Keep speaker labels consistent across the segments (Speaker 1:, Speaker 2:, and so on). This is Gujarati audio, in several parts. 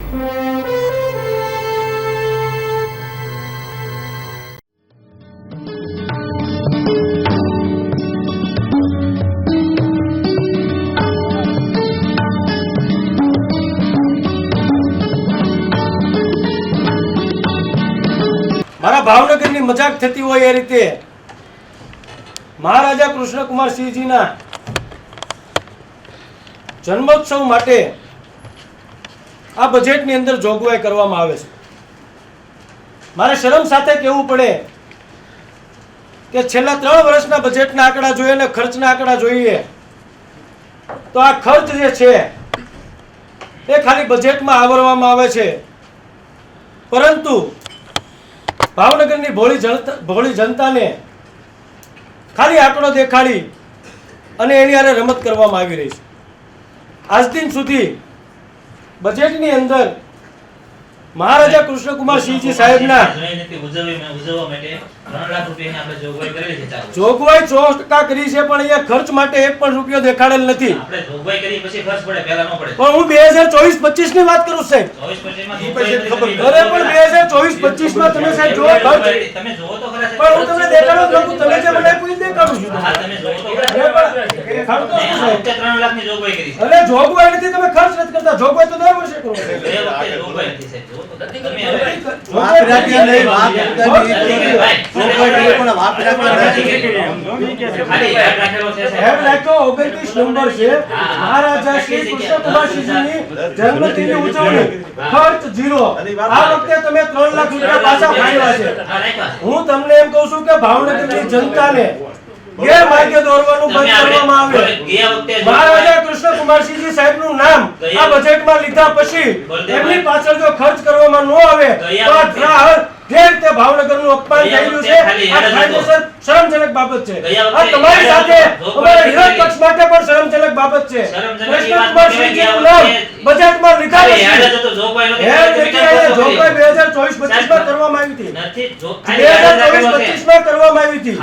Speaker 1: મારા ભાવનગરની મજાક થતી હોય એ રીતે મહારાજા કૃષ્ણકુમારસિંહજીના જન્મોત્સવ માટે આ બજેટની અંદર જોગવાઈ કરવામાં આવે છે. મારે શરમ સાથે કહેવું પડે કે છેલ્લા 3 વર્ષના બજેટના આંકડા જોઈએ અને ખર્ચના આંકડા જોઈએ તો આ ખર્ચ જે છે એ ખાલી બજેટમાં આવરવામાં આવે છે, પરંતુ ભાવનગરની ભોળી જનતાને ખાલી આંકડો દેખાડી અને એની હારે રમત કરવામાં આવી રહી છે. આજ દિન સુધી બજેટની અંદર મહારાજા કૃષ્ણકુમારસિંહજી સાહેબના જોગવાઈ 100% કરી છે, પણ અહીંયા ખર્ચ માટે 1 પણ રૂપિયો દેખાડેલ નથી. પણ હું 2024-25 ની વાત કરું સાહેબ. અરે પણ 2024-25 માં તમે સાહેબ જો ખર્ચ પણ હું તમને દેખાડો છું, તમે જે મને પૂછ દેખાડું છું. અરે જોગવાઈ નથી, તમે ખર્ચ નથી કરતા. જોગવાઈ તો દર વર્ષે કરો. મહારાજા શ્રી કૃષ્ણકુમારસિંહજીની જન્મદિનની ઉજવણી ખર્ચ 0. આ વખતે તમે 3 લાખ રૂપિયા પાછા ફાળવ્યા છે. હું તમને એમ કહું છું કે ભાવનગરની જનતાને ગેરમાર્ગે દોરવાનું બંધ કરવામાં આવે. મહારાજા કૃષ્ણકુમારસિંહજી સાહેબનું નામ આ બજેટમાં લીધા પછી એમની પાછળ જો ખર્ચ કરવામાં ન આવે તો જે રીતે ભાવનગરનું અપમાન થઈ રહ્યું છે, આ કાયદેસર શરમજનક બાબત છે. આ તમારી સાથે અમારા વિરોધ પક્ષ માટે પણ શરમજનક બાબત છે. કૃષ્ણકુમારસિંહજીનું નામ બજેટમાં લીધા પછી જોગવાઈ 2024-25 માં કરવામાં આવી હતી. 2024-25 માં કરવામાં આવી હતી.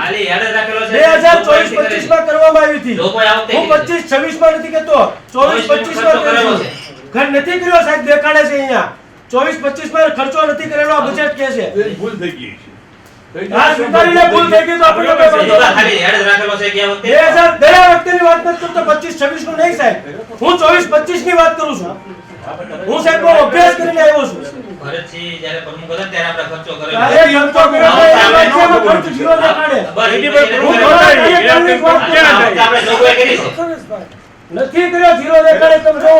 Speaker 1: 2024-25 માં કરવામાં આવી હતી. હું 25-26 માં નથી કહેતો, 24-25 માં કર્યો છે. ઘર નથી કર્યો સાહેબ, દેખાડે છે અહીંયા. 24-25 માં ખર્ચો નથી કરેલો, આ બજેટ કે છે.
Speaker 2: ભૂલ થઈ ગઈ છે.
Speaker 1: આ સ્વીકારીને ભૂલ થઈ ગઈ તો આપણે ખાલી યાદ રાખેલો છે ગયા વખતે 2000 ગયા વખતેની વાત નથી કરતો, 25-26 નું નહીં સાહેબ. હું 24-25 ની વાત કરું છું. હું સાહેબ નો અભ્યાસ કરીને આવ્યો છું.
Speaker 3: ભરતસિંહ જ્યારે પ્રમુખ હતા ત્યારે આપણે ખર્ચો કરેલો.
Speaker 1: અરે ખર્ચો કર્યો ખર્ચ જીરો દેખાડે.
Speaker 3: આપણે જોગવાઈ કરી છે.
Speaker 1: નથી કર્યો, જીરો દેખાડે. તમે જો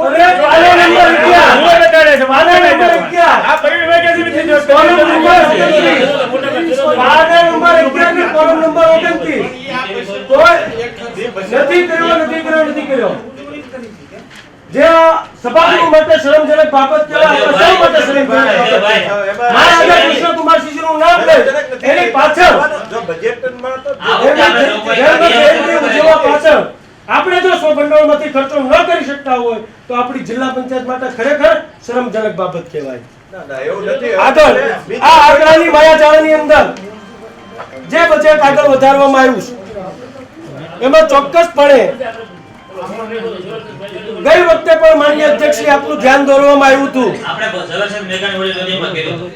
Speaker 1: અરે વાલો નંબર 11 દેખાડે છે. વાલો નંબર 11 આ પરિણામ વેકેન્સી નથી જો કોલમ નંબર 29 તો નથી કર્યો. જે સભાગૃહ માટે શરમજનક બાબત કહેવાય, સૌ માટે શરમજનક બાબત. મહારાજા કૃષ્ણકુમારસિંહજીનું નામ લે એની પાછળ જો બજેટમાં તો ઉજવવા પાછળ આપણે જો સ્વભંડોળમાંથી ખર્ચો ન કરી શકતા હોય તો આપણી જિલ્લા પંચાયત માટે ખરેખર શરમજનક બાબત કહેવાય. આગળ આ આંકડાની માયાજાળની અંદર જે બજેટ આગળ વધારવામાં આવ્યું છે એમાં ચોક્કસપણે ગઈ વખતે પણ માનનીય અધ્યક્ષશ્રી આપનું ધ્યાન દોરવામાં આવ્યું હતું.
Speaker 3: આપણે ઝવેરચંદ મેઘાણી વડે લોધીમાં કર્યો હતો.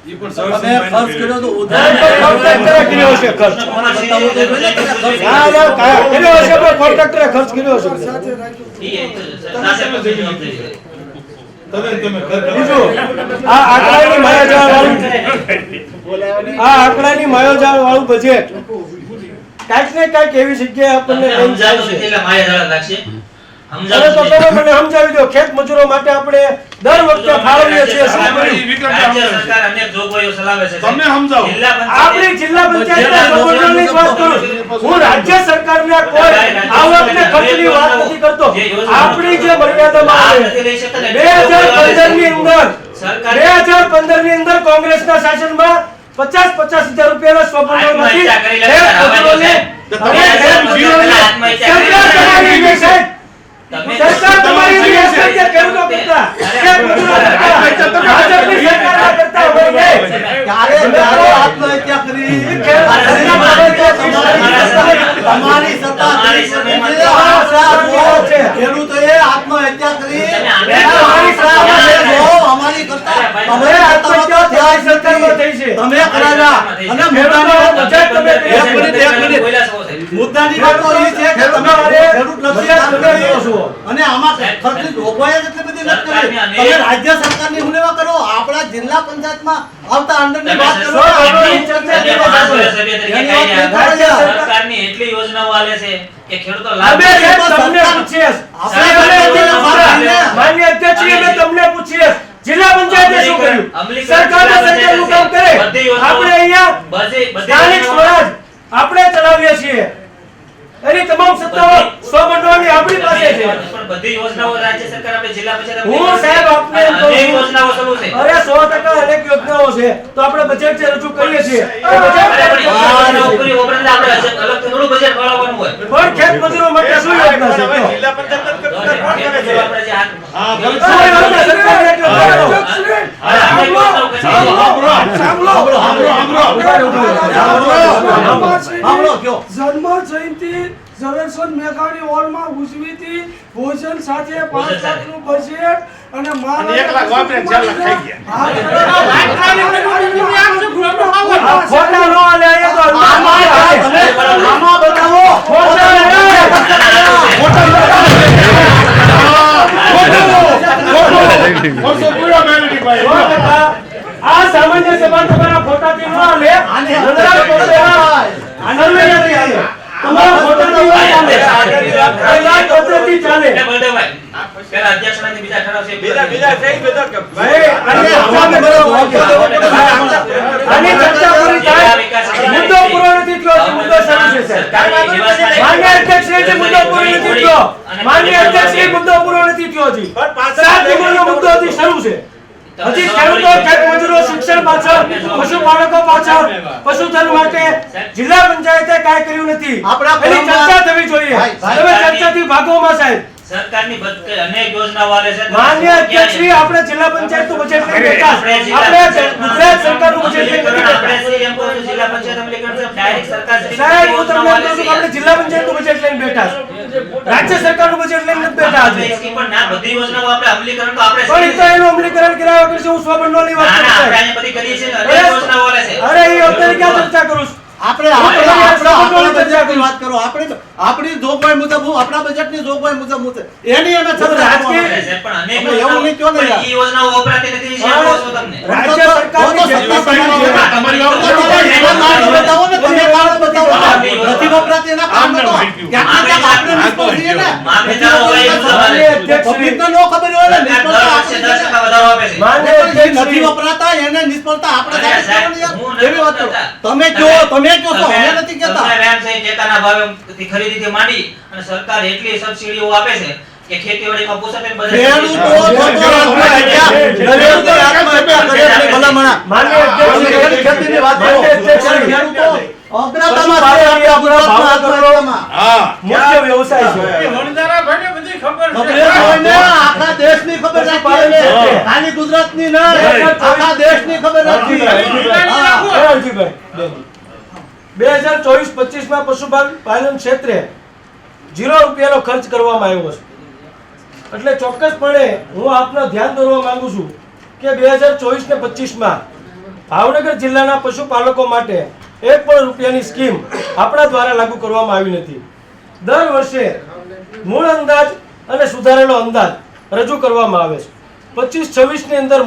Speaker 2: ઈ પણ તમે ખર્ચ કર્યો તો
Speaker 1: કર્યો છે ખર્ચ. ના ના કર્યો છે, પણ કોન્ટ્રાક્ટરે ખર્ચ કર્યો છે. બીજું આ આંકડાની માયાજાળ વાળું બજેટ કાંઈક ને કાંઈક એવી જગ્યાએ આપણને
Speaker 3: માયાજાળ લાગશે.
Speaker 1: મને સમજાવી દો, ખેત મજૂરો માટે આપણે દર વખતે ફાળવીએ છીએ.
Speaker 3: રાજ્ય સરકાર અનેક જોગવાઈઓ ચલાવે છે.
Speaker 2: તમે સમજાવો.
Speaker 1: આપણી જિલ્લા પંચાયતના સંબંધોની વાત કરું. હું રાજ્ય સરકારના કોઈ આવકને ખર્ચની વાત નથી કરતો. આપણી જે મર્યાદામાં આવે 2015 ની અંદર કોંગ્રેસના શાસનમાં 50,000 રૂપિયાના સ્વપ્નમાંથી સરકાર તમારી વ્યવસ્થા કે ખેડૂતો કરતા ભાજપની સરકાર કરતા હોય ક્યારે આત્મહત્યા કરી તમારી સત્તા ખેડૂતોએ આત્મહત્યા કરી
Speaker 2: તમે આત્મહત્યા થયા સરકારમાં થઈ છે, તમે કરાવ્યા અને મુદ્દાની વાત બજેટ તમે એક મિનિટ મુદ્દાની વાત તો એ છે કે તમે ખેડૂત લક્ષી તમે છો અને આમાં ખર્ચની જોગવાઈ એટલી બધી નથી કરી. તમે રાજ્ય સરકારની હુનેવા કરો, આપણા જિલ્લા પંચાયતમાં આવતા અંડરની વાત કરો.
Speaker 3: સરકારની એટલી યોજનાઓ આલે છે કે ખેડૂતો લાભ
Speaker 1: અમે તમને પૂછીએ માન્ય અધ્યક્ષજી, અમે તમને પૂછીએ જિલ્લા પંચાયતે શું કર્યું? સરકારને સરકારનું કામ કરે. આપણે અહીંયા સ્થાનિક સ્વરાજ આપણે ચલાવીએ છીએ, એની તમામ સત્તાઓ સ્વમંડળની આપણી પાસે છે.
Speaker 3: પણ બધી યોજનાઓ રાજ્ય સરકાર આપણે જિલ્લા પંચાયત
Speaker 1: હું સાહેબ આપને એમ કહું
Speaker 3: અનેક
Speaker 1: છું,
Speaker 3: યોજનાઓ શરૂ છે.
Speaker 1: અરે 100% અનેક યોજનાઓ છે, તો આપણે બજેટ જે રજૂ કરીએ છીએ એ બજેટ
Speaker 3: ઉપરી ઉપરાંત આપણે અલગથી થોડું બજેટ ફાળવવાનું હોય.
Speaker 1: પણ ખેત મજૂરો માટે શું યોજના છે?
Speaker 3: આપણે જે
Speaker 1: શું યોજના સરકારે એક યોજના કરો.
Speaker 4: જન્મ જયંતિ ઝવેરચંદ મેઘાણી હોલમાં ઉજવી હતી. ભોજન સાથે 5 લાખનું બજેટ અને
Speaker 1: ખોટા નો આલે એ તો
Speaker 2: આમાં બતાવો.
Speaker 1: આ સામાન્ય સભા તમારા ફોટાથી ન આલે. તમારા ફોટાથી ચાલે.
Speaker 3: પેલા અધ્યક્ષમાંથી બીજા ઠરાવ છે.
Speaker 1: આની ચર્ચા પૂરી થાય. મુદ્દો પૂરો નથી થયો છે, મુદ્દો શરૂ છે સર. માન્ય અધ્યક્ષશ્રી, મુદ્દો પૂરો નથી થયો. માન્ય અધ્યક્ષશ્રી, મુદ્દો પૂરો નથી થયો હજી. 7 નંબરનો મુદ્દો હજી શરૂ છે. હજી ખેડૂતો, ખેત મજૂરો, શિક્ષણ પાછળ, પશુપાલકો પાછળ, પશુધન માટે જિલ્લા પંચાયતે કાંઈ કર્યું નથી. એની ચર્ચા થવી જોઈએ. તમે ચર્ચાથી ભાગોમાં સાહેબ.
Speaker 3: સરકારની અનેક યોજનાઓ આલે છે.
Speaker 1: માન્ય અધ્યક્ષશ્રી, આપણે જિલ્લા પંચાયતનું બજેટ લઈને બેઠા. આપણે ગુજરાત સરકારનું બજેટ લઈને નથી બેઠા.
Speaker 3: જિલ્લા પંચાયત અમલીકરણ છે, ડાયરેક્ટ સરકાર
Speaker 1: સાહેબ, હું તમને એમ કહું છું કે આપણે જિલ્લા પંચાયતનું બજેટ લઈને બેઠા છે. રાજ્ય સરકારનું બજેટ લઈને નથી બેઠા આજે.
Speaker 3: પણ ના બધી યોજનાઓ આપણે અમલીકરણ તો આપણે
Speaker 1: પણ એ તો એનું અમલીકરણ કર્યા વગર છે. હું સ્વમંડળની વાત
Speaker 3: ના,
Speaker 1: કરું
Speaker 3: ના,
Speaker 1: છું.
Speaker 3: આપણે અહીંયા બધી કરીએ છીએ ને, અનેક યોજનાઓ આલે છે.
Speaker 1: અરે એ અત્યારે ક્યાં ચર્ચા કરું છું?
Speaker 2: આપણી વાત કરો. આપણી જોગવાઈ મુજબ આપણા બજેટની જોગવાઈ મુજબ હું છે. એની અમે ચર્ચા કરવાની.
Speaker 3: છે, પણ અનેક
Speaker 2: આપણે એવું નહીં કહો ને યાર.
Speaker 3: ઈ યોજનાઓ વપરાતી નથી, એ કહું છું તમને.
Speaker 1: રાજ્ય સરકારની જેટલી
Speaker 2: બતાવો ને, તમે કારણ બતાવો. નથી વપરાતી એના કારણ બતાવો. ક્યાંક ને ક્યાંક આપણે નિષ્ફળ છીએ ને. પબ્લિકને ન ખબર હોય ને, નિષ્ફળતા આપણે
Speaker 3: 10% વધારો આપે છે.
Speaker 1: માન્ય
Speaker 2: જે
Speaker 1: અધ્યક્ષશ્રી,
Speaker 2: નથી વપરાતા એને નિષ્ફળતા આપણે
Speaker 3: અરે સાહેબ,
Speaker 2: સાહેબ
Speaker 3: હું
Speaker 2: એવી વાત કરો.
Speaker 3: નથી
Speaker 2: તમે કહો છો, અમે નથી કહેતા.
Speaker 3: તમને વ્યાયામ છે, ટેકાના ભાવેથી ખરીદીથી માંડી અને સરકાર એટલી સબસિડીઓ આપે છે કે ખેતીવાડીમાં પોષક
Speaker 2: ખેડૂતો આત્મહત્યા કરે છે ભલામણા.
Speaker 1: માન્ય અધ્યક્ષશ્રી,
Speaker 2: ખેતીની વાત કરો.
Speaker 1: માન્ય અધ્યક્ષશ્રી,
Speaker 2: ખેડૂતો અગ્રતામાં છે આપણા ગુજરાતમાં આત્મહત્યામાં.
Speaker 1: મુખ્ય વ્યવસાય છે.
Speaker 2: ખબર હોય ને, આખા દેશની ખબર રાખીએ ને. ખાલી ગુજરાતની નહીં, આખા દેશની ખબર રાખીએ. હા.
Speaker 1: 2024-25 માં પશુપાલન ક્ષેત્રે 0 રૂપિયાનો ખર્ચ કરવામાં આવ્યો છે. એટલે ચોક્કસપણે હું આપને ધ્યાન દોરવા માંગુ છું કે 2024 ને 25 માં ભાવનગર જિલ્લાના પશુપાલકો માટે 1 પણ રૂપિયાની સ્કીમ આપણા દ્વારા લાગુ કરવામાં આવી નથી. દર વર્ષે મૂળ અંદાજ અને સુધારેલો અંદાજ રજૂ કરવામાં આવે છે. 25-26 ની અંદર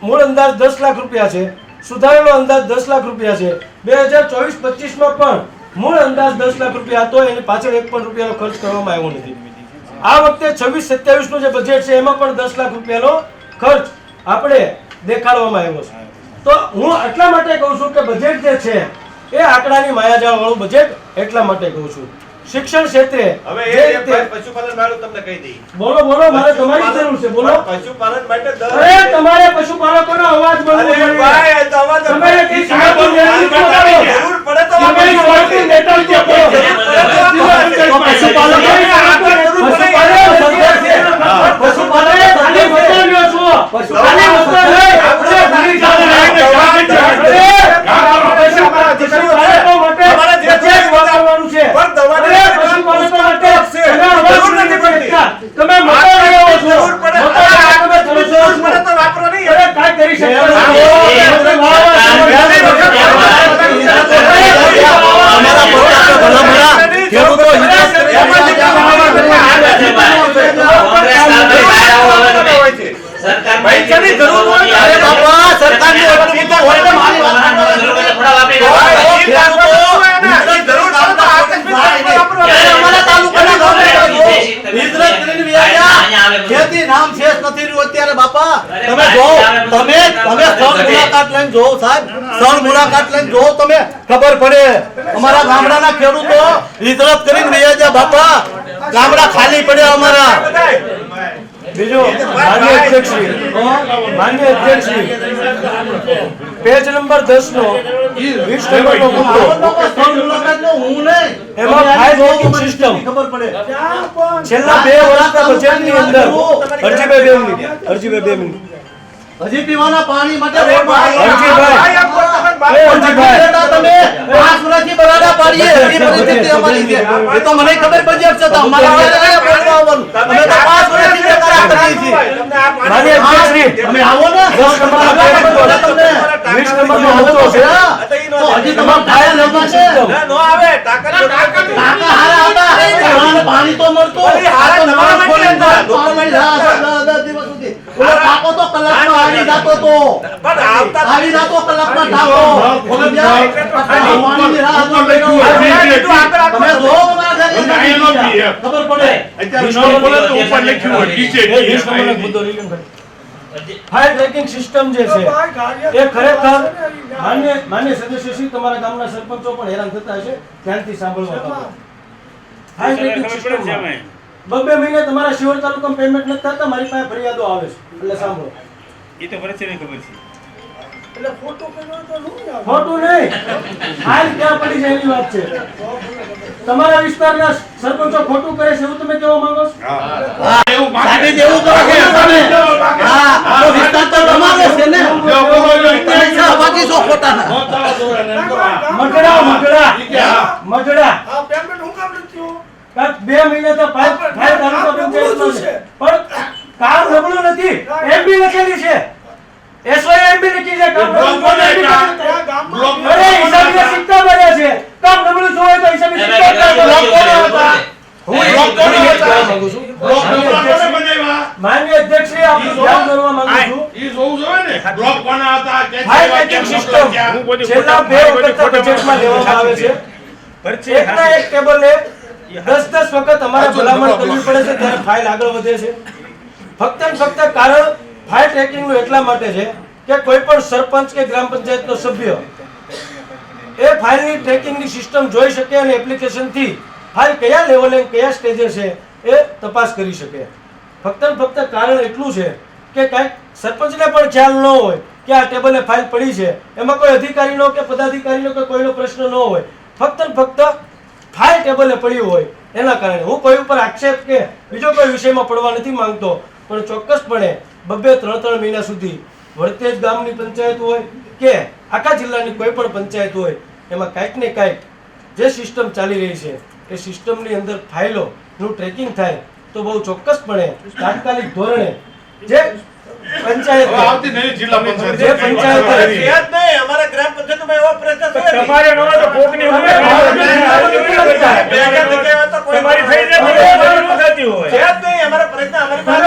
Speaker 1: મૂળ અંદાજ 10 લાખ રૂપિયા છે, સુધારેલો અંદાજ 10 લાખ રૂપિયા છે. 2024-25 માં પણ મૂળ અંદાજ 10 લાખ રૂપિયા હતો, એની પાછળ 1 પણ રૂપિયાનો ખર્ચ કરવામાં આવ્યો નથી. આ વખતે 26-27 નું જે બજેટ છે એમાં પણ 10 લાખ રૂપિયાનો ખર્ચ આપણે દેખાડવામાં આવ્યો છે. તો હું એટલા માટે કહું છું કે બજેટ જે છે એ આંકડાની માયાજાળ વાળું બજેટ એટલા માટે કહું છું. શિક્ષણ ક્ષેત્રે
Speaker 5: હવે
Speaker 1: જે
Speaker 5: એ
Speaker 1: રીતે-
Speaker 5: પશુપાલન વાળું તમને કહી દઈ.
Speaker 1: બોલો મારે તમારી જરૂર છે. બોલો.
Speaker 5: પશુપાલન માટે
Speaker 1: અરે તમારે પશુપાલકોનો અવાજ મળવો
Speaker 5: અરે
Speaker 1: જોઈએ.
Speaker 5: ભાઈ, તો અવાજ
Speaker 1: તમારે કઈ સમાજનું નેતૃત્વ કરો.
Speaker 5: જરૂર પડે તો
Speaker 1: તમારી સમાજનું નેતૃત્વ કરો. તમે કરી શકતો
Speaker 2: અમારા પોતાના ભલામણા ખેડૂતો
Speaker 5: પૈસાની જરૂર હોય
Speaker 2: અરે બાપા સરકારની એટલું બધું હોય તો મારી વાત સાંભળો. અમારા તાલુકાના ગવર્મેન્ટ હિજરત કરીને વ્યાજ્યા. ખેતી નામ શેષ નથી રહ્યું અત્યારે બાપા. તમે જો તમે સ્થળ મુલાકાત લઈને જોવો સાહેબ, સ્થળ મુલાકાત લઈને જોવો તમે ખબર પડે. અમારા ગામડાના ખેડૂતો હિજરત કરીને વ્યાજ્યા બાપા. ગામડા ખાલી પડ્યા અમારા.
Speaker 1: બીજું માન્ય અધ્યક્ષશ્રી પેજ નંબર 10 નો 20 નંબરનો મુદ્દો
Speaker 2: સ્થળ મુલાકાત લો, હું નહીં.
Speaker 1: એમાં ફાયર ટ્રેકિંગ સિસ્ટમ
Speaker 2: ખબર પડે.
Speaker 4: ત્યાં પણ
Speaker 1: છેલ્લા 2 વર્ષના બજેટની અંદર અરજીભાઈ 2 મિનિટ
Speaker 2: હજી પીવાના પાણી માટે રોડમાં
Speaker 1: અરજીભાઈ
Speaker 2: તમે 5 વર્ષથી બરાડા પાડીએ એવી પરિસ્થિતિ અમારી છે. એ તો મને ખબર બજેટ છે તો અમારા વાળા બોલવા આવવાનું. અમે તો 5 વર્ષથી બેકાર કરીએ છીએ.
Speaker 1: માન્ય અધ્યક્ષશ્રી
Speaker 2: તમે આવો ને
Speaker 1: 10 નંબરનો
Speaker 2: તમને
Speaker 1: 20 નંબરનો મુદ્દો છે
Speaker 2: તો હજી તમારે ફાયર લેવા છે. કાકા હારા હતા પીવાનું પાણી તો મળતું.
Speaker 5: હારા તમારા માટે હતા.
Speaker 2: પાણી રાહ 10 દિવસ સુધી. ઓલો કાકો તો કલાકમાં આવી જતો તો. આવી જતો કલાકમાં ટાકો. પાણીની રાહ જોઈ બેઠો. તમે જો અમારા ઘરે ખબર પડે.
Speaker 1: ફાયર ટ્રેકિંગ સિસ્ટમ જે છે એ ખરેખર માન્ય સદસ્યશ્રી તમારા ગામના સરપંચો પણ હેરાન થતા હશે, ધ્યાનથી સાંભળવા પાછો. ફાયર ટ્રેકિંગ સિસ્ટમમાં 2 મહિને તમારા શિહોર તાલુકામાં પેમેન્ટ નથી થતા, મારી પાસે ફરિયાદો આવે છે. એટલે સાંભળો,
Speaker 4: એટલે ખોટું કર્યું તો નું ના આવે.
Speaker 1: ખોટું નહીં, હાલ ક્યાં પડી જાય એની વાત છે. તમારા વિસ્તારના સરપંચો ખોટું કરે છે એવું તમે કહેવા માંગો છો?
Speaker 2: સાહેબ એવું કરો છો ને તમે. હા આપણો વિસ્તાર તો તમારો છે ને. તમે સહભાગી છો ખોટાના.
Speaker 1: મગડા
Speaker 4: આ પેમેન્ટ હું કામ નથી થયું?
Speaker 1: 2 મહિને તો ફાયર તાલુકા પંચાયતમાં છે, પણ કામ નબળું નથી. એમબી લખેલી છે, એસવાય એમબી લખી છે, કામ નબળું નથી.
Speaker 4: ત્યાં ગામમાં
Speaker 1: અરે હિસાબીને સિક્કા ભર્યા છે, કામ નબળું જો હોય તો હિસાબી સિક્કા ભર્યા હતા. હું બ્લોક કોને કહેવા માંગુ છું? માન્ય અધ્યક્ષશ્રી, આપનું ધ્યાન દોરવા માંગુ છું. ફાયર ટ્રેકિંગ સિસ્ટમ છેલ્લા 2 વખતના બજેટમાં લેવામાં આવે છે. એકના એક ટેબલે 10 વખત અમારે ભલામણ કરવી પડે છે ત્યારે ફાઇલ આગળ વધે છે. ફક્ત ને ફક્ત કારણ ફાયર ટ્રેકિંગનું એટલા માટે છે કે કોઈ પણ સરપંચ કે ગ્રામ પંચાયતનો સભ્ય એ ફાઇલની ટ્રેકિંગની સિસ્ટમ જોઈ શકે અને એપ્લિકેશનથી ફાઇલ કયા લેવલે કયા સ્ટેજે છે એ તપાસ કરી શકે. ફક્ત ને ફક્ત કારણ એટલું છે કે કાંઈક સરપંચને પણ ખ્યાલ ન હોય કે આ ટેબલે ફાઇલ પડી છે, એમાં કોઈ અધિકારીનો કે પદાધિકારીનો કે કોઈનો પ્રશ્ન ન હોય, ફક્ત ને ફક્ત ફાઇલ ટેબલે પડ્યું હોય એના કારણે. હું કોઈ ઉપર આક્ષેપ કે બીજો કોઈ વિષયમાં પડવા નથી માંગતો, પણ ચોક્કસપણે 2-3 મહિના સુધી વરતેજ ગામની પંચાયત હોય કે આખા જિલ્લાની કોઈ પણ પંચાયત હોય, એમાં કાંઈક ને કાંઈક જે સિસ્ટમ ચાલી રહી છે એ સિસ્ટમની અંદર ફાઇલોનું ટ્રેકિંગ થાય તો બહુ ચોક્કસપણે તાત્કાલિક ધોરણે જે પંચાયત
Speaker 5: અમારા ગ્રામ પંચાયતમાં એવો પ્રશ્ન છે
Speaker 1: તમારે ન હોય તો કોકની
Speaker 5: તમારી થઈ જાય થતી હોય છે જ નહીં. અમારા પ્રશ્ન અમારી પાસે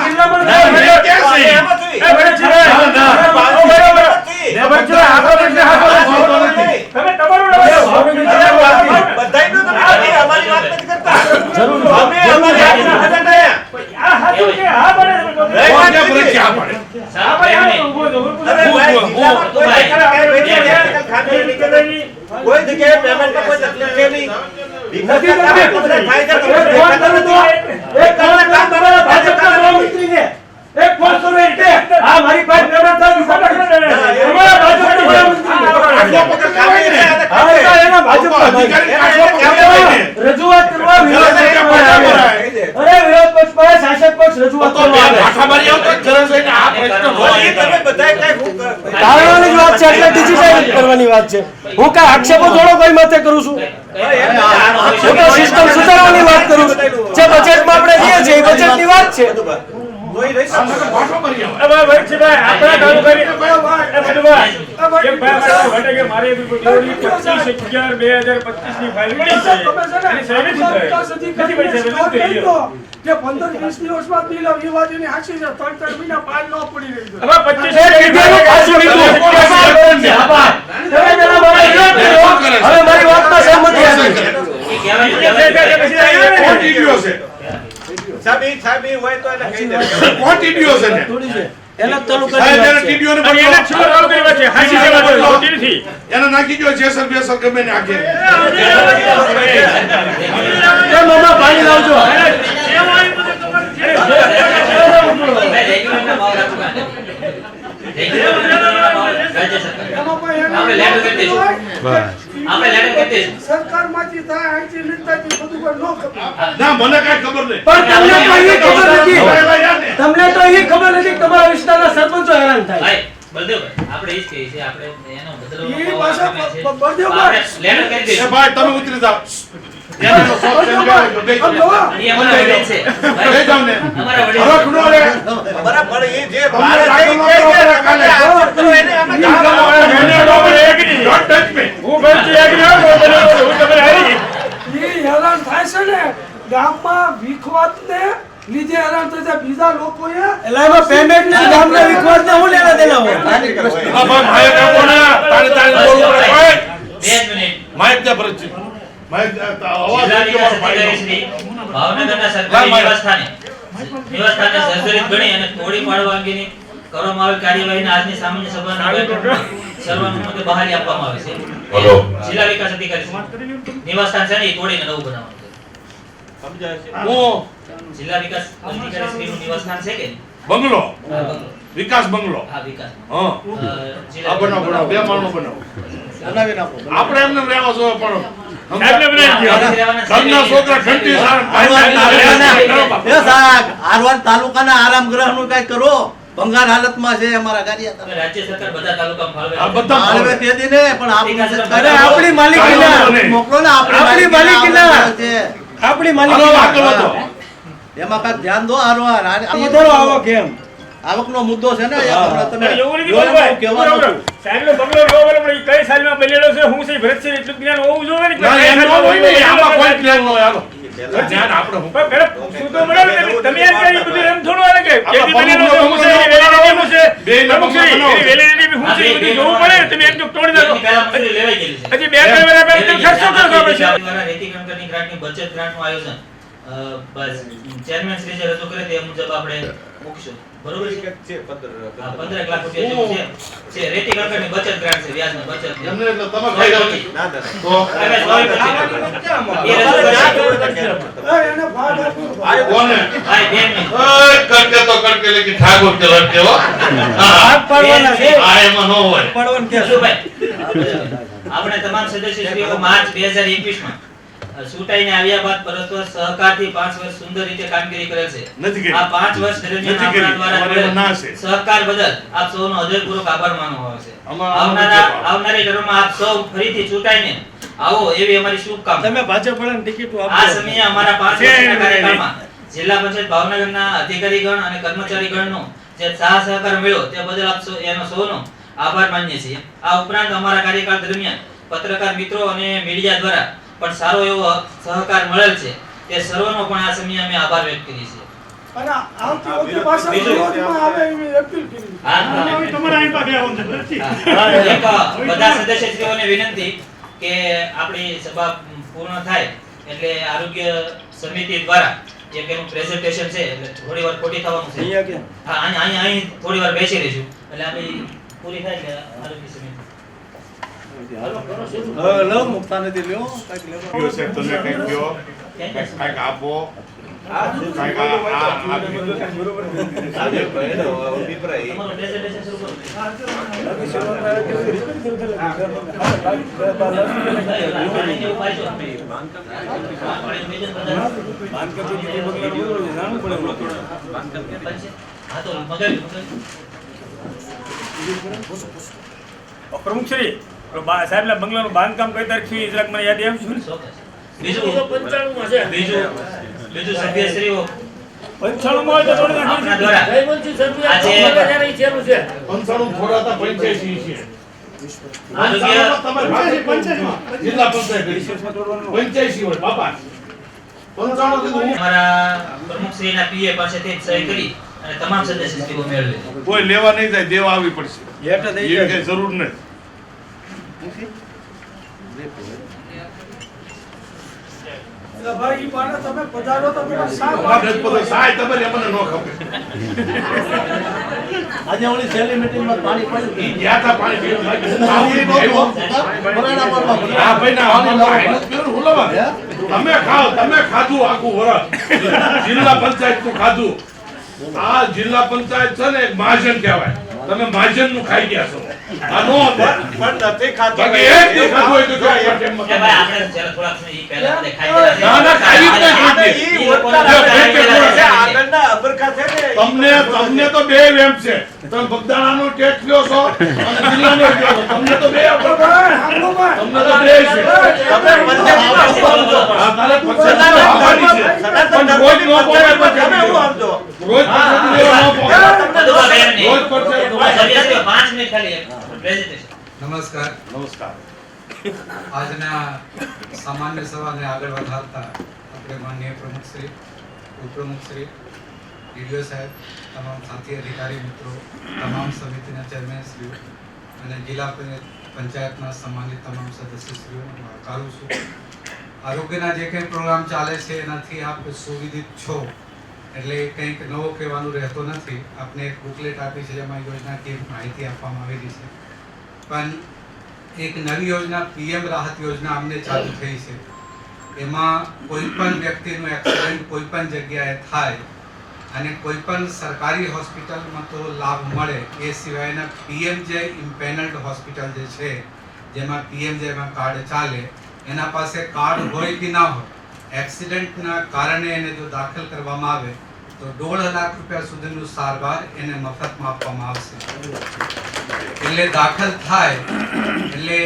Speaker 1: જિલ્લામાં
Speaker 5: કોઈ જગ્યાએ પેમેન્ટ માં કોઈ તકલીફ છે નહીં.
Speaker 1: નથી એક ફોન કરો એટલે આ મારી પાસે પેમેન્ટ થયું અમારા ભાજપના રજૂઆત કરવા વિરોધ પક્ષ પાસે શાસક પક્ષ રજૂઆત કરવા કારણોની જ વાત છે એટલે ડિજિટાઇઝ કરવાની વાત છે. હું કઈ આક્ષેપો થોડો કોઈ માથે કરું છું? હું તો સિસ્ટમ સુધારવાની વાત કરું છું. જે બજેટમાં આપણે દઈએ છીએ એ બજેટની વાત છે.
Speaker 2: જોઈ રહી છે.
Speaker 5: હવે વૈશીભાઈ, આપણા તાલુકાની એ બધુભાઈ, એક ભાઈ મારા માટે કે મારે બી કોઈ દેવડી 25/11/2025 ની ફાઇલ મળી છે. એની સહી નથી થઈ. નથી પડી સાહેબ, નથી થઈ.
Speaker 4: કે 15-20 દિવસમાં બિલ વિવાદીની હાંસી છે 3-4 મહિના પાર ન પડી રહી છે.
Speaker 5: હવે 25
Speaker 1: પાછું લીધું. હવે મારી વાતમાં સહમતિ આપી.
Speaker 3: એ કહેવાય
Speaker 2: સાહેબ એ હોય તો એને કહી દે.
Speaker 1: થોડી છે. એના તાલુકાની વાત છે.
Speaker 5: અને એને છ તાલુકાની વાત છે. હાંસી સેવા તો ખોટી નથી.
Speaker 6: એને નાખી દો જેસર બેસર ગમે ને આગે
Speaker 1: એ મામા પાણી લાવજો.
Speaker 3: રેગ્યુલરના ભાવ રાખવું કાંઈ નથી. રેગ્યુલરના ભાવ રાજ્ય સરકાર.
Speaker 4: એમાં પણ એને
Speaker 3: આપણે લેટર કરી દઈશું. આપણે લેટર કરી દઈશું.
Speaker 4: સરકારમાંથી થાય અહીંથી લીધતાથી બધું પણ ન ખબર.
Speaker 6: ના મને કઈ ખબર નહીં
Speaker 1: પણ તમને તો એ ખબર નથી કે તમારા વિસ્તારના સરપંચો હેરાન થાય.
Speaker 3: ભાઈ બલદેવભાઈ, આપણે ઈ જ કહીએ છીએ, આપણે એનો બદલો
Speaker 4: ઈ
Speaker 3: ભાવ
Speaker 4: પાછા
Speaker 3: આપે છે.
Speaker 4: બળદેવભાઈ.
Speaker 3: આપણે લેટર કરી
Speaker 6: એ
Speaker 3: દઈશું.
Speaker 6: ભાઈ તમે ઉતરી જાઓ એને તો શોખ છે, બેસી
Speaker 4: આમ
Speaker 6: જાઓ.
Speaker 4: જોવા.
Speaker 3: એ અમારા વડીલ છે.
Speaker 6: લઈ જાઓ ને.
Speaker 3: અમારા વડીલ
Speaker 6: હવે
Speaker 3: છે.
Speaker 6: ખૂણો રે.
Speaker 2: બરાબર એ જે
Speaker 6: તમને
Speaker 2: ભારે છે
Speaker 6: રાખો
Speaker 2: એ
Speaker 6: કરો,
Speaker 2: કે
Speaker 6: કાલે.
Speaker 2: એને આમાં
Speaker 6: Don't touch me.
Speaker 5: હું બંધ એગ્રી હું તમે હારી.
Speaker 4: ઈ હેરાન થાય છે ને ગામમાં વિખવાદને લીધે હેરાન થાય છે બીજા લોકોએ
Speaker 1: એટલે એમાં પેમેન્ટ ને ગામના વિખવાદને હું લેવા દેના હોય?
Speaker 6: આ ભાઈ માયક આપો ને. તાળી તાળી બોલવું પડે. ભાઈ,
Speaker 3: બે જ મિનિટ.
Speaker 6: માયક દે ભરતજી. માયક દે. અવાજ
Speaker 3: જિલ્લા
Speaker 6: નથી
Speaker 3: વિકાસ
Speaker 6: મારો ભાઈનો.
Speaker 3: અધિકારી શ્રી ભાવનગરના સરકારી નિવાસસ્થાને સર્જરિત ગણી અને તોડી પાડવા અંગેની કરવામાં આવેલ કાર્યવાહીના આજની સામાન્ય સભાના બેઠકમાં સર્વાનુમતે બહાલી આપવામાં આવે છે. જિલ્લા વિકાસ અધિકારી શ્રી નિવાસસ્થાન છે ને એ તોડીને નવું બનાવવાનું છે.
Speaker 6: હું
Speaker 3: જિલ્લા વિકાસ અધિકારી શ્રીનું નિવાસસ્થાન છે કે નહીં?
Speaker 6: બંગલો
Speaker 3: હા, બંગલો.
Speaker 6: વિકાસ બંગલો
Speaker 3: હા, વિકાસ.
Speaker 6: હા
Speaker 3: જિલ્લા
Speaker 6: આ બનાવો બનાવો બે માળનો બનાવો
Speaker 2: બનાવી નાખો.
Speaker 6: આપણે એમને રહેવા છો પણ
Speaker 5: સાહેબને બનાવી દો.
Speaker 6: ઘરના છોકરા ઘંટી
Speaker 2: એ સાહેબ આરવાડ તાલુકાના આરામ ગૃહનું કઈ કરો. ભંગાર હાલતમાં છે અમારા ગાડિયા.
Speaker 3: હવે રાજ્ય સરકાર બધા તાલુકામાં ફાળવે
Speaker 6: આ
Speaker 3: છે.
Speaker 6: બધા
Speaker 2: હાલવે તે દી ને પણ આપણું
Speaker 1: અરે આપણી માલિકીના
Speaker 2: મોકલો ને
Speaker 1: આપણી માલિકીના.
Speaker 2: છે.
Speaker 1: આપણી
Speaker 6: હાલો
Speaker 1: માલિકી
Speaker 6: આગળ વધો.
Speaker 2: એમાં કાંઈક ધ્યાન દો આરવાર.
Speaker 1: વધારો આવક એમ.
Speaker 2: આવકનો મુદ્દો છે ને એ હમણાં તમે
Speaker 5: અરે એવું નથી
Speaker 2: જોઈને
Speaker 5: બોલભાઈ.
Speaker 2: કહેવાનું
Speaker 5: બરોબર. સાહેબનો બંગલો જોવો બોલો પણ ઈ કઈ સાલમાં બનેલો છે હું છે ભરત છે એટલું જ્ઞાન હોવું જોઈએ ને કે
Speaker 6: ના
Speaker 5: કઈ
Speaker 6: એમ ન
Speaker 5: સાલમાં
Speaker 6: હોય ને
Speaker 5: બનેલો
Speaker 6: આમાં
Speaker 5: છે.
Speaker 6: કોઈ પ્લાન ન હોય હાલો ધ્યાન આપણે હું
Speaker 5: પણ પેલા પૂછવું તો મળે ને તમે- તમે એમ કહી બધું એમ થોડું હાલે કે
Speaker 6: આપણે
Speaker 5: જેથી બનેલો છે હું છે એની validity શું છે
Speaker 6: બેયના
Speaker 5: અમુક છે
Speaker 6: બંગલા
Speaker 5: એની validity શું છે એ બધું જોવું પડે ને. તમે એકદમ તોડી નાખો.
Speaker 3: એની પહેલા મંજૂરી લેવાઈ ગયેલી છે.
Speaker 5: હજી 2-3 વર્ષ પહેલા તમે ખર્ચો કરો છો પછી.
Speaker 3: દ્વારા રેતી ગ્રાન્ટની બચત ગ્રાન્ટનું આયોજન બસ ચેરમેન શ્રી જે રજૂ કરે તે મુજબ આપણે મૂકશું. બરોબર છે? હા, 15 લાખ રૂપિયા જેવું છે. રેતી ગ્રાન્ટની બચત ગ્રાન્ટ છે, વ્યાજની બચત છે.
Speaker 6: એમને એટલે તમે ખાઈ જાઓ તો
Speaker 3: હવે સોય પછી. એ રજૂ કરશે.
Speaker 4: એને ભાગ આપ્યો.
Speaker 6: કોને
Speaker 3: ભાઈ, બે મિનિટ.
Speaker 6: ઓય કરકે તો કરકે લેકિન ઠાકોર કે લડકે હો
Speaker 1: ભાગ પાડવાના છે.
Speaker 6: આ એમાં ન હોય
Speaker 1: પાડવાનું કે
Speaker 3: રજૂભાઈ, આપણે તમામ સદસ્યશ્રીઓ માર્ચ 2021 માં ચૂંટાઈને આવ્યા બાદ પરસ્પર સહકારથી 5 વર્ષ સુંદર રીતે કામગીરી કરેલ છે.
Speaker 6: નથી કરી.
Speaker 3: આ 5 વર્ષ દરમિયાન
Speaker 6: નથી કરી.
Speaker 3: આપણા દ્વારા
Speaker 6: અમારે એમાં ના છે.
Speaker 3: સહકાર બદલ આપ સૌનો હૃદયપૂર્વક આભાર માનવો આવે છે.
Speaker 6: અમારા
Speaker 3: આવનારી ટર્મમાં આપ સૌ ફરીથી ચૂંટાઈને આવો એવી અમારી શુભકામના.
Speaker 1: તમે ભાજપ વાળાને ટિકિટો
Speaker 3: આ
Speaker 1: આપજો.
Speaker 3: સમયે અમારા 5 વર્ષના કાર્યકાળમાં જિલ્લા પંચાયત ભાવનગરના અધિકારીગણ અને કર્મચારીગણનો જે સાથ સહકાર મળ્યો તે બદલ આપ એનો સૌનો આભાર માનીએ છીએ. આ ઉપરાંત અમારા કાર્યકાળ દરમિયાન પત્રકાર મિત્રો અને મીડિયા દ્વારા પણ સારો એવો સહકાર મળેલ છે. તે સર્વનો પણ આ સમયે અમે આભાર વ્યક્ત કરીએ છીએ.
Speaker 4: અને આવતી વખતે પાછા વિરોધમાં આવે એવી અપીલ કરી.
Speaker 3: એક બધા સદસ્યશ્રીઓને વિનંતી કે આપણી સભા પૂર્ણ થાય એટલે આરોગ્ય સમિતિ દ્વારા એક એનું પ્રેઝન્ટેશન છે એટલે થોડી વાર ખોટી થવાનું છે.
Speaker 1: અહીંયા કે
Speaker 3: હા, અહીં થોડી વાર બેસી રહીશું એટલે આપણી પૂરી થાય એટલે આરોગ્ય સમિતિ
Speaker 2: લો મુકતા નથી લ્યો કાંઈક લેવા.
Speaker 6: કયો સાહેબ તમે કંઈક કયો કંઈક આપો કંઈક
Speaker 3: તમારું પ્રેઝન્ટેશન શરૂ કરો. હા તો મગાવી
Speaker 5: પ્રમુખ શ્રી સાહેબના બંગલાનું બાંધકામ કઈ તારીખ સુધી જરાક મને યાદ આવશે ને?
Speaker 3: બીજું સભ્યશ્રીઓ
Speaker 5: પંચાણું માં તો થોડી
Speaker 3: આપના દ્વારા આજે
Speaker 6: 55 થોડા હતા 85 છે
Speaker 3: આરોગ્ય
Speaker 6: તમારે 85 જિલ્લા પંચાયત 85 હોય બાપા 55 કીધું
Speaker 3: અમારા પ્રમુખશ્રીના પીએ પાસેથી સહી કરી અને તમામ સદસ્યશ્રીઓ મેળવી
Speaker 6: કોઈ લેવા નહીં જાય દેવા આવી પડશે એ કઈ જરૂર નહીં
Speaker 4: એટલે ભાઈ ઈ બાને તમે પધારો તો પેલા શા
Speaker 6: અમારે બધું સહાય તમારી અમને ન ખબર
Speaker 2: આજે ઓલી છેલ્લી મીટિંગમાં પાણી પડ્યું
Speaker 6: ઈ ગયા તા પાણી પીવા માટે
Speaker 2: બરાડા મારવા
Speaker 6: આ ભાઈના આમાં હુલાવા તમે ખાઓ તમે ખાધું આખું વરસ જિલ્લા પંચાયત નું ખાધું આ જિલ્લા પંચાયત છે ને એક મહાજન કહેવાય તમે મહાજન નું ખાઈ ગયા છો આ નો પણ નથી ખાધું બાકી એક દી ખાધું હોય તો જો
Speaker 3: એ ભાઈ આપણે જરા થોડાક સમય ઈ પહેલા આપણે ખાઈ ગયા
Speaker 6: ના ના ખાઈ જ નહીં તમને તો બે વેમ છે તમે બગદાણાનો ટેક્સ લ્યો છો અને જિલ્લાનો લ્યો છો તમને તો બે તમને તો બે છે તમે આ તારે પંચાયત આવવાની છે પણ રોજ નો પોગે તમે હું આવજો રોજ પંચાયત લેવા નો પોગે રોજ પંચાયત
Speaker 3: સદસ્યો 5 મિનિટ ખાલી પ્રેઝન્ટેશન
Speaker 7: નમસ્કાર
Speaker 6: નમસ્કાર
Speaker 7: આજના સામાન્ય સભાને આગળ વધારતા આપણે માનનીય પ્રમુખશ્રી ઉપપ્રમુખશ્રી ડીડીઓ સાહેબ તમામ સાથી અધિકારી મિત્રો તમામ સમિતિના ચેરમેનશ્રીઓ અને જિલ્લા પંચાયતના સન્માનિત તમામ સદસ્યશ્રીઓને આવકારું છું આરોગ્યના જે કંઈ પ્રોગ્રામ ચાલે છે એનાથી આપ સુવિધિત છો એટલે કંઈક નવો કહેવાનું રહેતો નથી આપને એક બુકલેટ આપી છે જેમાં યોજનાકીય માહિતી આપવામાં આવેલી છે પણ એક નવી યોજના પીએમ રાહત યોજના અમને ચાલુ થઈ છે એમાં કોઈ પણ વ્યક્તિનું એક્સિડન્ટ કોઈ પણ જગ્યાએ થાય અને કોઈ પણ સરકારી હોસ્પિટલમાં તો લાભ મળે એ સિવાયના પીએમજે ઇમ્પેનલ્ડ હોસ્પિટલ જે છે જેમાં પીએમજેમાં કાર્ડ ચાલે એના પાસે કાર્ડ હોય કે ના હોય એક્સિડન્ટના કારણે એને જો દાખલ કરવામાં આવે તો 1.5 લાખ રૂપિયા સુધીનું સારવાર એને મફતમાં આપવામાં આવશે એટલે દાખલ થાય એટલે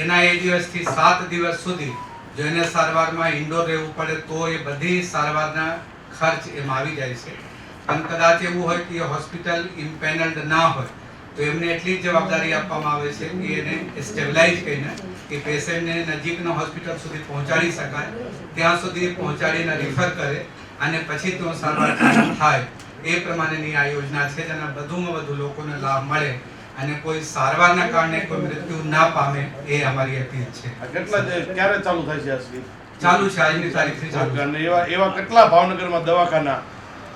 Speaker 7: એના એ દિવસથી 7 દિવસ સુધી જો એને સારવારમાં ઇન્ડોર રહેવું પડે તો એ બધી સારવારના ખર્ચ એમાં આવી જાય છે પણ કદાચ એવું હોય કે હોસ્પિટલ ઇમ્પેનલ્ડ ના હોય તો એમને એટલી જ જવાબદારી આપવામાં આવે છે કે એને સ્ટેબલાઇઝ કરીને કે પેશન્ટને નજીકના હોસ્પિટલ સુધી પહોંચાડી શકાય ત્યાં સુધી પહોંચાડીને રિફર કરે અને પછી તો સારવાર ચાલુ થાય એ પ્રમાણેની આ યોજના છે જેના વધુમાં વધુ લોકોને લાભ મળે અને કોઈ સારવારના કારણે કોઈ મૃત્યુ ના પામે એ અમારી અપીલ છે
Speaker 6: કેટલા ક્યારે ચાલુ થાય છે આ
Speaker 7: ચાલુ છે આજની તારીખથી ચાલુ છે.
Speaker 6: અને એવા કેટલા ભાવનગરમાં દવાખાના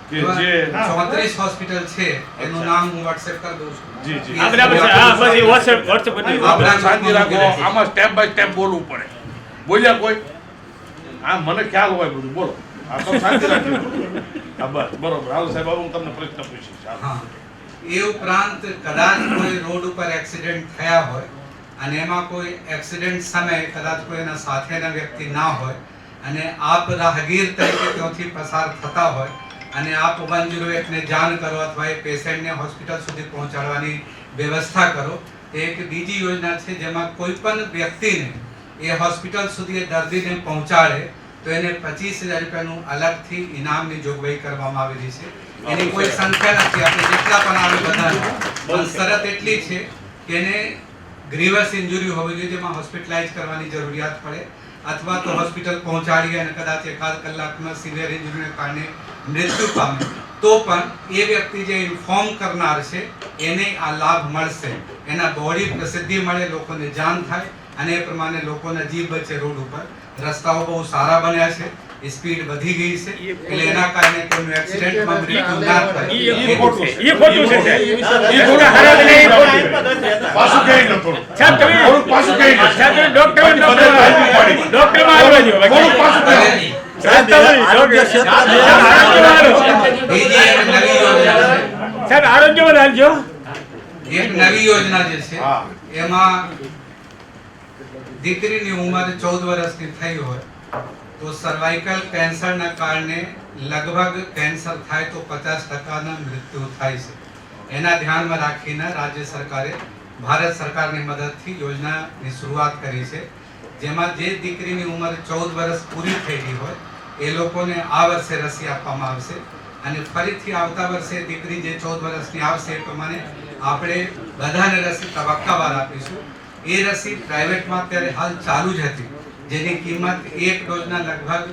Speaker 6: કે જે
Speaker 7: 34 હોસ્પિટલ છે એનું નામ હું WhatsApp કરી દઉં છું
Speaker 6: જી જી
Speaker 5: આ બરાબર છે હા બસ ઈ WhatsApp કરી દો
Speaker 6: આપણે શાંતિ રાખો આમાં સ્ટેપ બાય સ્ટેપ બોલવું પડે બોલ્યા કોઈ આ મને ખ્યાલ હોય બધું બોલો આ તો શાંતિ રાખજો હા બસ બરોબર હાલો સાહેબ હું તમને પ્રશ્ન પૂછીશ
Speaker 7: હા એ ઉપરાંત કદાચ કોઈ રોડ ઉપર એક્સિડન્ટ થયા હોય અને એમાં કોઈ એક્સિડન્ટ સમયે કદાચ કોઈના સાથેના વ્યક્તિ ના હોય અને આપ રાહગીર તરીકે ત્યાંથી પસાર થતા હોય અને આપ 101 ને જાણ કરો અથવા એ પેશન્ટને હોસ્પિટલ સુધી પહોંચાડવાની વ્યવસ્થા કરો તે એક બીજી યોજના છે જેમાં કોઈ પણ વ્યક્તિને એ હોસ્પિટલ સુધી એ દર્દીને પહોંચાડે તો એને 25,000 રૂપિયાનું અલગથી ઇનામની જોગવાઈ કરવામાં આવેલી છે એની કોઈ સંખ્યા નથી આપણે જેટલા પણ આવે બધા પણ શરત એટલી છે કે એને ગ્રીવસ ઇન્જરી હોવી જોઈએ જેમાં હોસ્પિટલાઇઝ કરવાની જરૂરિયાત પડે અથવા તો હોસ્પિટલ પહોંચાડીએ અને કદાચ 1 કલાકમાં સિવિયર ઇન્જરીને કારણે મૃત્યુ પામે તો પણ એ વ્યક્તિ જે ઇન્ફોર્મ કરનાર છે એને આ લાભ મળશે એના બોડી પ્રસિદ્ધિ મળે લોકોને જાણ થાય અને એ પ્રમાણે લોકોના જીવ બચે રોડ ઉપર રસ્તાઓ બહુ સારા બન્યા છે સ્પીડ વધી ગઈ છે એટલે એના કારણે કોઈનું એક્સિડન્ટમાં મૃત્યુ ના થાય
Speaker 5: ઈ ખોટું છે ઈ થોડા હરાજ ને ઈ ખોટું
Speaker 6: પાછું કહી દો થોડું
Speaker 5: સાહેબ તમે
Speaker 6: થોડું પાછું કહી દો
Speaker 5: સાહેબ તમે ડોક્ટર માં આવવા દો
Speaker 6: થોડું પાછું કહી દો
Speaker 5: સાહેબ
Speaker 7: બીજી એક નવી યોજના છે
Speaker 5: સાહેબ આરોગ્યમાં હાલજો
Speaker 7: એક નવી યોજના જે છે
Speaker 6: હા.
Speaker 7: એમાં દીકરીની ઉંમર 14 વર્ષની થઈ હોય તો સર્વાઇકલ કેન્સરના કારણે લગભગ કેન્સર થાય તો 50% મૃત્યુ થાય છે એના ધ્યાનમાં રાખીને રાજ્ય સરકારે ભારત સરકારની મદદથી યોજનાની શરૂઆત કરી છે જેમાં જે દીકરીની ઉંમર 14 વર્ષ પૂરી થઈ ગઈ હોય એ લોકોને આ વર્ષે રસી આપવામાં આવશે અને ફરીથી આવતા વર્ષે દીકરી જે 14 વર્ષની આવશે એ પ્રમાણે આપણે બધાને રસી તબક્કાવાર આપીશું. એ રસી પ્રાઇવેટમાં અત્યારે હાલ ચાલુ જ હતી, જેની કિંમત એક ડોઝના લગભગ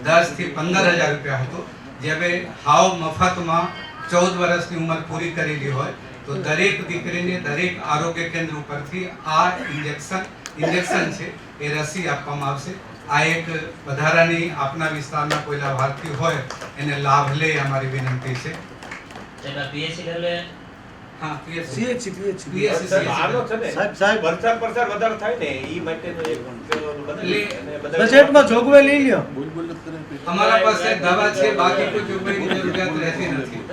Speaker 7: 10 થી 15,000 રૂપિયા હતો, જે હવે હાવ મફતમાં 14 વર્ષની ઉંમર પૂરી કરેલી હોય તો દરેક દીકરીને દરેક આરોગ્ય કેન્દ્ર ઉપરથી આ ઇન્જેક્શન છે એ રસી આપવામાં આવશે. આ એક વધારાની આપના વિસ્તારના કોઈ લાભાર્થી હોય એને લાભ લે અમારી વિનંતી છે.
Speaker 3: પીએચસી લેવલે
Speaker 7: હા, PSC.
Speaker 2: સાહેબ
Speaker 5: પ્રચાર વધારે થાય ને ઈ માટેનો એક
Speaker 1: બજેટમાં જોગવાઈ લઈ લ્યો.
Speaker 7: અમારા પાસે દવા છે, બાકી કોઈ જોગવાઈની જરૂરિયાત રહેતી નથી.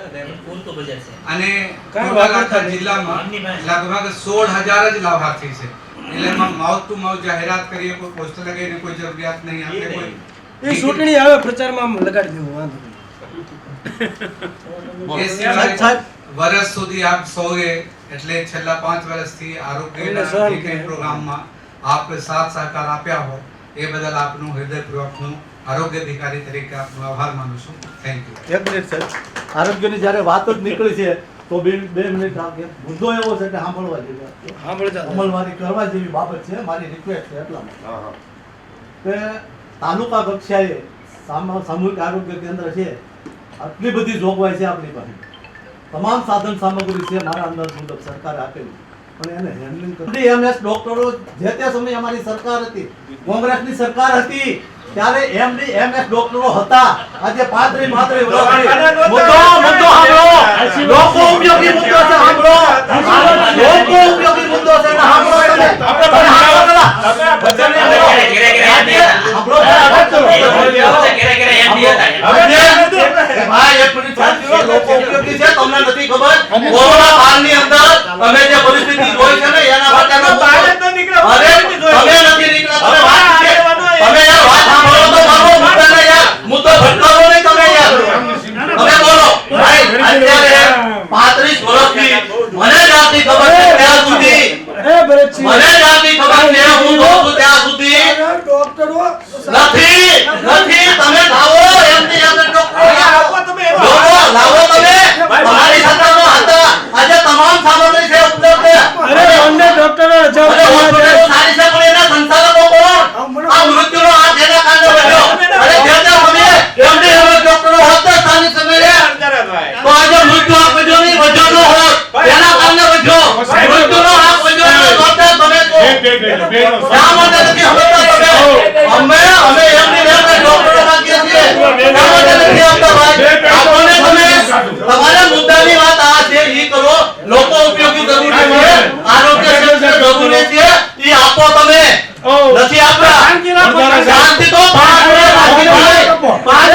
Speaker 3: પૂરતું બજેટ છે.
Speaker 7: અને આખા જિલ્લામાં લગભગ 16,000 જ લાભાર્થી છે. એટલે એમાં માઉથ ટુ માઉથ જાહેરાત કરીએ, કોઈ પોસ્ટર લગાવીને કોઈ જરૂરિયાત નહીં. આપણે કોઈ
Speaker 1: એ ચૂંટણી આવે પ્રચારમાં આમ લગાડી દેવું, વાંધો નહીં.
Speaker 7: એ સિવાય વર્ષ સુધી આપ સૌએ એટલે છેલ્લા 5 વર્ષથી આરોગ્ય પ્રોગ્રામમાં આપ સાથ સહકાર આપ્યા હો એ બદલ આપનું હૃદયપૂર્વકનું આરોગ્ય અધિકારી તરીકે આપનો આભાર માનું છું. Thank you.
Speaker 2: એક મિનિટ સાહેબ, આરોગ્યની જ્યારે વાત જ નીકળી છે તો બે મિનિટ મુદ્દો એવો છે કે સાંભળવા જેવી અમલવારી કરવા જેવી બાબત છે. મારી રિક્વેસ્ટ છે એટલામાં કે તાલુકા કક્ષાએ સામૂહિક આરોગ્ય કેન્દ્ર છે, આટલી બધી જોગવાઈ છે આપણી પાસે, તમામ સાધન સામગ્રી છે મારા અંદાજ મુજબ સરકારે આપેલી, પણ એને હેન્ડલિંગ કરી એમએસ ડોક્ટરો જે તે સમયે અમારી સરકાર હતી, કોંગ્રેસની સરકાર હતી ત્યારે એમડી એમએસ ડોક્ટરો હતા. આજે 35 મુદ્દો સાંભળો, લોકો ઉપયોગી મુદ્દો છે, સાંભળો લોકો ઉપયોગી મુદ્દો છે ને સાંભળો ભાઈ એક મિનિટ સાંભળો, લોકો ઉપયોગી છે તમને નથી ખબર. કોરોના કાળની અંદર અમે જે પરિસ્થિતિ જોઈ છે ને એના માટેનો અરે તમે નથી નીકળ્યા, તમે યાર વાત સાંભળો તો મારો મુદ્દાને યાર મુદ્દો ભટકાવો નહીં તમે યાર. તમે બોલો ભાઈ, અત્યારે 35 વર્ષથી મને જાતી ખબર છે ત્યાં સુધી, મને જાતી ખબર છે હું જોઉં છું ત્યાં સુધી
Speaker 4: ડોક્ટરો
Speaker 2: નથી તમે લાવો એમની એમને ડોક્ટરો લાવો તમે. તમારી સરકારમાં હતા, આજે તમામ સામગ્રી છે ઉપલબ્ધ છે.
Speaker 1: અરે અમને ડોક્ટરો
Speaker 2: અને હોસ્પિટલો સારી છે પણ એના સંચાલકો કોણ? આ મૃત્યુનો આ જેના કારણે વધ્યો. અરે જે સમયે એમડી એમએસ ડોક્ટરો હતા સ્થાનિક સમયે તો આજે મૃત્યુ આ વધ્યો નહીં, વધ્યો ન હોત એના કારણે વધ્યો. મૃત્યુનો આ વધ્યો નહીં, ડોક્ટર તમે કહો શા માટે નથી સમજતા તમે? અમે એમડી એમએસ ડોક્ટરો માંગીએ છીએ, શા માટે નથી આપતા ભાઈ? આપણને તમે તમારા મુદ્દાની વાત આ છે ઈ કરો. લોકો ઉપયોગી જરૂરી છે, આરોગ્ય ક્ષેત્ર જરૂરી છે, ઈ આપો તમે. નથી આપતા શાંતિ તો 5 મિનિટ રાખી ભાઈ, 5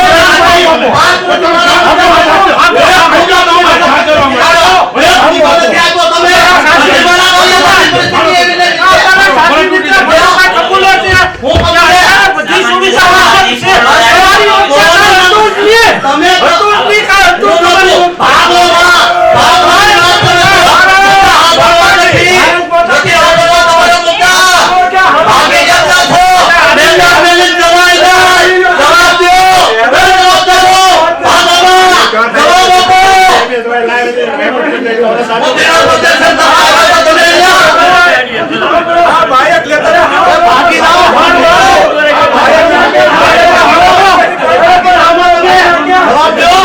Speaker 2: જવાબ દો.